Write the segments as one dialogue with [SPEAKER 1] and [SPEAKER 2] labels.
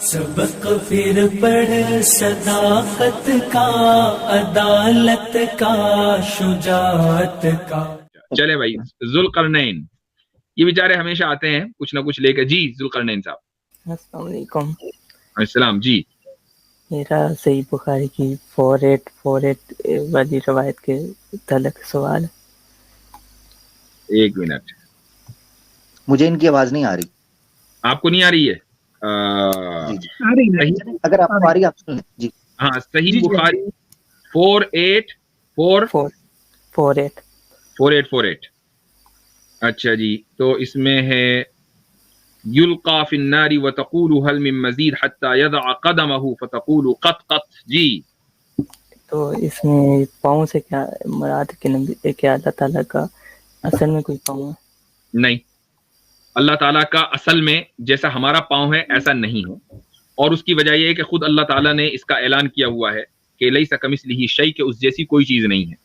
[SPEAKER 1] سبق پھر پڑھ صداقت کا، عدالت کا، شجاعت کا.
[SPEAKER 2] چلے بھائی، ذوالقرنین یہ بیچارے ہمیشہ آتے ہیں کچھ نہ کچھ لے کے. جی ذوالقرنین صاحب.
[SPEAKER 3] السلام علیکم.
[SPEAKER 2] السلام. جی
[SPEAKER 3] میرا صحیح بخاری کی 4848 والی روایت کے تعلق سوال.
[SPEAKER 2] ایک منٹ،
[SPEAKER 4] مجھے ان کی آواز نہیں آ رہی.
[SPEAKER 2] آپ کو نہیں آ رہی ہے؟
[SPEAKER 4] صحیح، اگر آپ کو آ رہی ہے آپ سن لیں. جی
[SPEAKER 2] ہاں، صحیح بخاری 4848. اچھا جی، تو اس میں ہے یلقا فی النار وتقول هل من مزید حتى يضع قدمه فتقول قط قط. جی
[SPEAKER 3] تو اس میں پاؤں سے کیا مراد ہے کہ اللہ تعالیٰ کا اصل میں کوئی پاؤں ہے؟
[SPEAKER 2] نہیں، اللہ تعالیٰ کا اصل میں جیسا ہمارا پاؤں ہے ایسا نہیں ہے، اور اس کی وجہ یہ ہے کہ خود اللہ تعالیٰ نے اس کا اعلان کیا ہوا ہے کہ لیس کمثلہ شیء، کہ اس جیسی کوئی چیز نہیں ہے.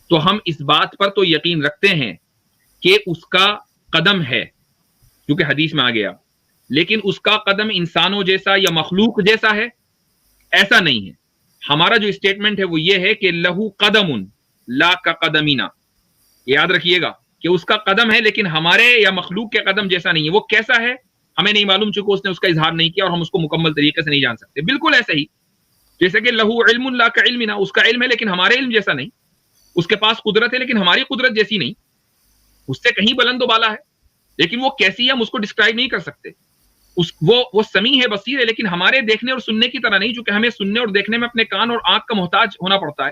[SPEAKER 2] تو ہم اس بات پر تو یقین رکھتے ہیں کہ اس کا قدم ہے کیونکہ حدیث میں آ گیا، لیکن اس کا قدم انسانوں جیسا یا مخلوق جیسا ہے ایسا نہیں ہے. ہمارا جو اسٹیٹمنٹ ہے وہ یہ ہے کہ لہو قدم لا کقدمنا. یاد رکھیے گا کہ اس کا قدم ہے لیکن ہمارے یا مخلوق کے قدم جیسا نہیں ہے. وہ کیسا ہے ہمیں نہیں معلوم، چونکہ اس نے اس کا اظہار نہیں کیا اور ہم اس کو مکمل طریقے سے نہیں جان سکتے. بالکل ایسے ہی جیسے کہ لہو علم لا کعلمنا، اس کا علم ہے لیکن ہمارے علم جیسا نہیں. اس کے پاس قدرت ہے لیکن ہماری قدرت جیسی نہیں. اس سے کہیں بلند و بالا ہے لیکن وہ کیسی ہے ہم اس کو ڈسکرائب نہیں کر سکتے. وہ سمیع ہے، بصیر ہے، لیکن ہمارے دیکھنے اور سننے کی طرح نہیں، چونکہ ہمیں سننے اور دیکھنے میں اپنے کان اور آنکھ کا محتاج ہونا پڑتا ہے.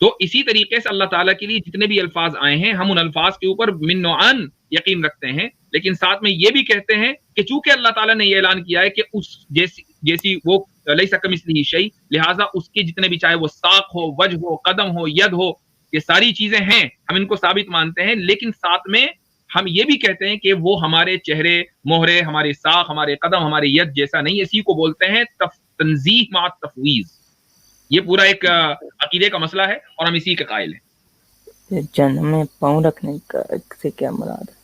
[SPEAKER 2] تو اسی طریقے سے اللہ تعالیٰ کے لیے جتنے بھی الفاظ آئے ہیں ہم ان الفاظ کے اوپر من نوعاً یقین رکھتے ہیں، لیکن ساتھ میں یہ بھی کہتے ہیں کہ چونکہ اللہ تعالیٰ نے یہ اعلان کیا ہے کہ اس جیسی وہ لیس کمثلہ شیء، لہٰذا اس کے جتنے بھی چاہے وہ ساق ہو، وجہ ہو، قدم ہو، ید ہو، یہ ساری چیزیں ہیں، ہم ان کو ثابت مانتے ہیں. لیکن ساتھ میں ہم یہ بھی کہتے ہیں کہ وہ ہمارے چہرے، مہرے، ہمارے ساق، ہمارے قدم، ہمارے ید جیسا نہیں. اسی کو بولتے ہیں تنزیہ مع تفویض. یہ پورا ایک عقیدے کا مسئلہ ہے اور ہم اسی کے قائل ہیں.
[SPEAKER 3] جہنم میں پاؤں رکھنے کا سے کیا مراد ہے؟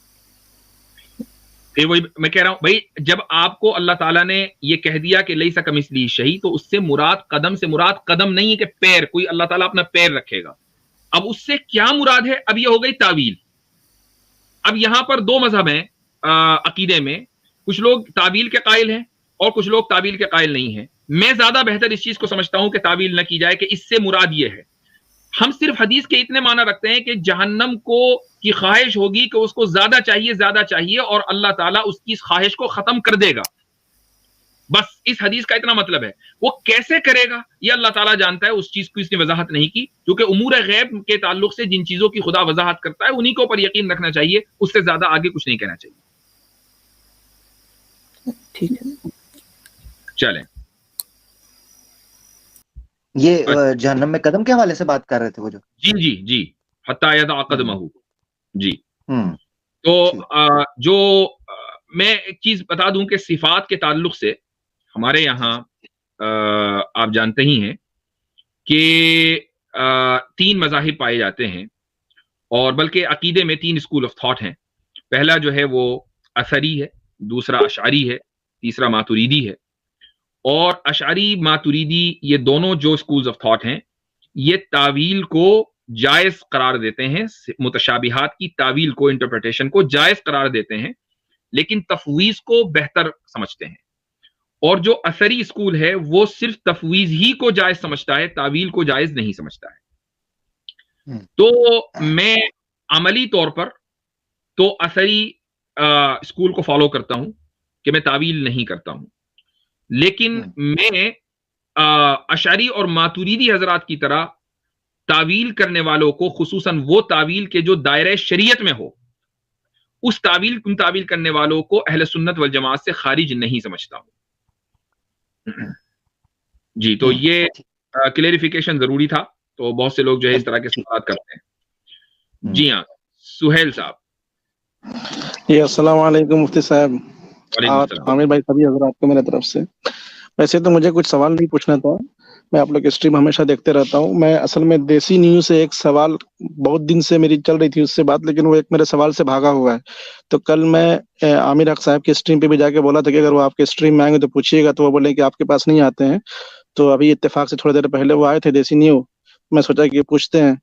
[SPEAKER 2] وہی میں کہہ رہا ہوں بھائی، جب آپ کو اللہ تعالیٰ نے یہ کہہ دیا کہ لیس کمثلہ شیء، تو اس سے مراد قدم سے مراد قدم نہیں ہے کہ پیر، کوئی اللہ تعالیٰ اپنا پیر رکھے گا. اب اس سے کیا مراد ہے؟ اب یہ ہو گئی تعویل. اب یہاں پر دو مذہب ہیں عقیدے میں، کچھ لوگ تعویل کے قائل ہیں اور کچھ لوگ تعویل کے قائل نہیں ہیں. میں زیادہ بہتر اس چیز کو سمجھتا ہوں کہ تعویل نہ کی جائے، کہ اس سے مراد یہ ہے. ہم صرف حدیث کے اتنے معنی رکھتے ہیں کہ جہنم کو کی خواہش ہوگی کہ اس کو زیادہ چاہیے اور اللہ تعالیٰ اس کی اس خواہش کو ختم کر دے گا. بس اس حدیث کا اتنا مطلب ہے. وہ کیسے کرے گا یہ اللہ تعالیٰ جانتا ہے، اس چیز کو اس نے وضاحت نہیں کی، کیونکہ امور غیب کے تعلق سے جن چیزوں کی خدا وضاحت کرتا ہے انہی کے اوپر یقین رکھنا چاہیے، اس سے زیادہ آگے کچھ نہیں کہنا چاہیے.
[SPEAKER 3] ٹھیک ہے،
[SPEAKER 2] چلیں.
[SPEAKER 4] یہ جہنم میں قدم کے حوالے سے بات کر رہے تھے وہ جو.
[SPEAKER 2] جی حتی یضع قدمہ. جی تو جو میں ایک چیز بتا دوں کہ صفات کے تعلق سے ہمارے یہاں آپ جانتے ہی ہیں کہ 3 مذاہب پائے جاتے ہیں، اور بلکہ عقیدے میں 3 اسکول آف تھاٹ ہیں. پہلا جو ہے وہ اثری ہے، دوسرا اشعری ہے، تیسرا ماتریدی ہے. اور اشعری ماتریدی یہ دونوں جو اسکولز آف تھاٹ ہیں یہ تعویل کو جائز قرار دیتے ہیں، متشابہات کی تعویل کو، انٹرپریٹیشن کو جائز قرار دیتے ہیں، لیکن تفویض کو بہتر سمجھتے ہیں. اور جو اثری اسکول ہے وہ صرف تفویض ہی کو جائز سمجھتا ہے، تعویل کو جائز نہیں سمجھتا ہے. تو میں عملی طور پر تو اثری اسکول کو فالو کرتا ہوں کہ میں تعویل نہیں کرتا ہوں، لیکن میں اشعری اور ماتریدی حضرات کی طرح تعویل کرنے والوں کو، خصوصاً وہ تعویل کے جو دائرہ شریعت میں ہو، اس تعویل کرنے والوں کو اہل سنت والجماعت سے خارج نہیں سمجھتا ہوں. جی تو یہ کلیریفیکیشن ضروری تھا، تو بہت سے لوگ جو ہے اس طرح کے سوالات کرتے ہیں. جی ہاں، سہیل صاحب.
[SPEAKER 5] جی السلام علیکم مفتی صاحب اور عامر بھائی، سبھی حضرات کو میرے طرف سے. ویسے تو مجھے کچھ سوال نہیں پوچھنا تھا، میں آپ لوگ کی اسٹریم ہمیشہ دیکھتے رہتا ہوں. میں اصل میں دیسی نیوز سے ایک سوال بہت دن سے میری چل رہی تھی اس سے بات، لیکن وہ ایک میرے سوال سے بھاگا ہوا ہے. تو کل میں عامر حق صاحب کی اسٹریم پہ بھی جا کے بولا تھا کہ اگر وہ آپ کے اسٹریم میں آئیں گے تو پوچھیے گا، تو وہ بولے کہ آپ کے پاس نہیں آتے ہیں. تو ابھی اتفاق سے تھوڑی دیر پہلے وہ آئے تھے دیسی نیو، میں سوچا کہ پوچھتے ہیں،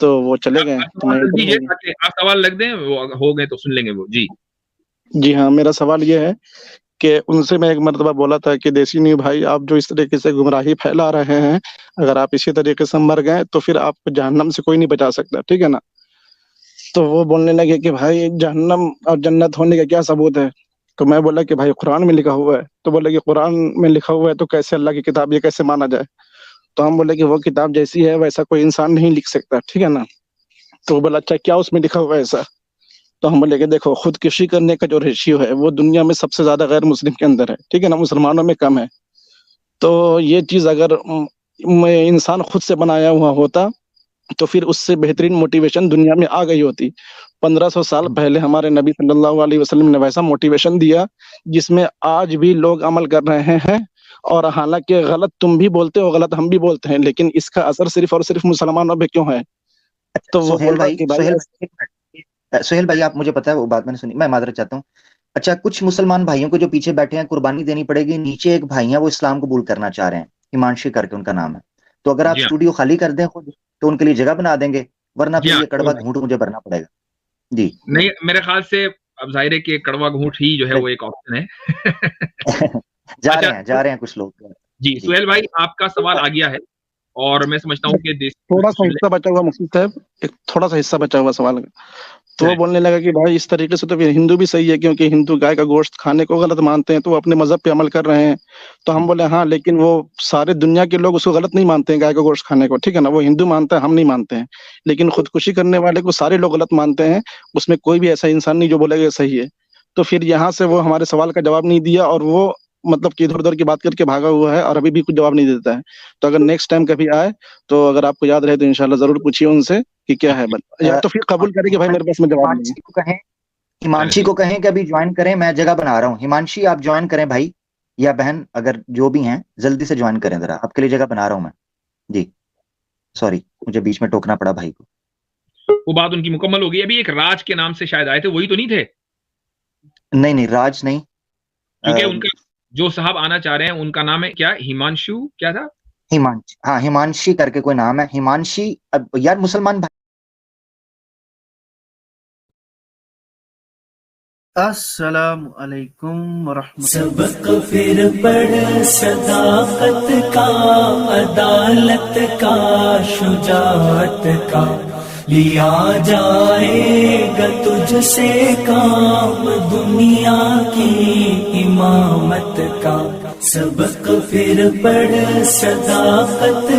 [SPEAKER 5] تو وہ چلے گئے. تو میں
[SPEAKER 2] آپ سوال لگ دیں، وہ ہو گئے تو سن لیں گے وہ.
[SPEAKER 5] جی ہاں، میرا سوال یہ ہے کہ ان سے میں ایک مرتبہ بولا تھا کہ دیسی نیو بھائی، آپ جو اس طریقے سے گمراہی پھیلا رہے ہیں، اگر آپ اسی طریقے سے مر گئے تو پھر آپ کو جہنم سے کوئی نہیں بچا سکتا، ٹھیک ہے نا. تو وہ بولنے لگے کہ بھائی جہنم اور جنت ہونے کا کیا ثبوت ہے. تو میں بولا کہ بھائی قرآن میں لکھا ہوا ہے. تو بولے کہ قرآن میں لکھا ہوا ہے تو کیسے اللہ کی کتاب یہ کیسے مانا جائے. تو ہم بولے کہ وہ کتاب جیسی ہے ویسا کوئی انسان نہیں لکھ سکتا، ٹھیک ہے نا. تو وہ بولا اچھا کیا اس میں لکھا ہوا ہے ایسا. تو ہم بولے کہ دیکھو، خودکشی کرنے کا جو ریشیو ہے وہ دنیا میں سب سے زیادہ غیر مسلم کے اندر ہے، ٹھیک ہے نا، مسلمانوں میں کم ہے. تو یہ چیز اگر انسان خود سے بنایا ہوا ہوتا تو پھر اس سے بہترین موٹیویشن دنیا میں آ گئی ہوتی. 1500 سال پہلے ہمارے نبی صلی اللہ علیہ وسلم نے ویسا موٹیویشن دیا جس میں آج بھی لوگ عمل کر رہے ہیں. اور حالانکہ غلط تم بھی بولتے ہو، غلط ہم بھی بولتے ہیں، لیکن اس کا اثر صرف اور صرف مسلمانوں پہ کیوں ہے. تو وہ بول رہا کہ
[SPEAKER 4] سہیل بھائی آپ مجھے پتا ہے وہ بات میں نے سنی، میں معذرت چاہتا ہوں. اچھا، کچھ مسلمان بھائیوں کو جو پیچھے بیٹھے ہیں قربانی دینی پڑے گی. نیچے ایک بھائی ہیں وہ اسلام قبول کرنا چاہ رہے ہیں، ہمانشی کر کے ان کا نام ہے. تو اگر آپ اسٹوڈیو خالی کر دیں خود تو ان کے لیے جگہ بنا دیں گے، ورنہ پھر یہ کڑوا گھونٹ مجھے بھرنا پڑے گا. جی
[SPEAKER 2] نہیں، میرے خیال سے اب ظاہر ہے کہ کڑوا گھونٹ ہی جو ہے وہ ایک آپشن ہے.
[SPEAKER 4] جا رہے ہیں کچھ لوگ.
[SPEAKER 2] جی سہیل بھائی، آپ کا سوال آ گیا ہے اور میں سمجھتا ہوں کہ
[SPEAKER 5] تھوڑا سا حصہ بچا ہوا مفتی صاحب، ایک تھوڑا سا حصہ بچا ہوا سوال کا. تو وہ بولنے لگا کہ بھائی اس طریقے سے تو پھر ہندو بھی صحیح ہے، کیونکہ ہندو گائے کا گوشت کھانے کو غلط مانتے ہیں تو وہ اپنے مذہب پہ عمل کر رہے ہیں. تو ہم بولے ہاں، لیکن وہ سارے دنیا کے لوگ اس کو غلط نہیں مانتے ہیں گائے کا گوشت کھانے کو، ٹھیک ہے نا. وہ ہندو مانتا ہے، ہم نہیں مانتے ہیں. لیکن خودکشی کرنے والے کو سارے لوگ غلط مانتے ہیں، اس میں کوئی بھی ایسا انسان نہیں جو بولے گا صحیح ہے. تو پھر یہاں سے وہ ہمارے سوال کا جواب نہیں دیا، اور وہ مطلب کہ ادھر ادھر کی بات کر کے بھاگا ہوا ہے اور ابھی بھی کچھ جواب نہیں دیتا ہے. تو اگر نیکسٹ ٹائم کبھی آئے تو اگر آپ کو یاد رہے تو انشاءاللہ ضرور پوچھیے ان سے کہ کیا ہے. یا تو پھر قبول کرے کہ بھائی میرے پاس میں جواب نہیں ہے.
[SPEAKER 4] ہمانشی کو کہیں کہ ابھی جوائن کریں، میں جگہ بنا رہا ہوں. ہمانشی آپ جوائن کریں بھائی یا بہن، اگر جو بھی ہیں جلدی سے جوائن کریں، ذرا آپ کے لیے جگہ بنا رہا ہوں میں. جی سوری، مجھے بیچ میں ٹوکنا پڑا بھائی کو.
[SPEAKER 2] وہ بات ان کی مکمل ہو گئی. ابھی ایک راج کے نام سے شاید آئے تھے، وہی تو نہیں تھے؟
[SPEAKER 4] نہیں راج نہیں،
[SPEAKER 2] کیونکہ ان کا جو صاحب آنا چاہ رہے ہیں ان کا نام ہے کیا، ہمانشو کیا تھا؟
[SPEAKER 4] ہمانشی، ہاں ہمانشی کر کے کوئی نام ہے. ہمانشی یار مسلمان بھائی.
[SPEAKER 6] السلام علیکم ورحمۃ اللہ.
[SPEAKER 1] سبق پھر پڑھ صداقت کا، عدالت کا، شجاعت کا، لیا جائے گا تجھ سے کام دنیا کی امامت کا. سبق پھر پڑھ صداقت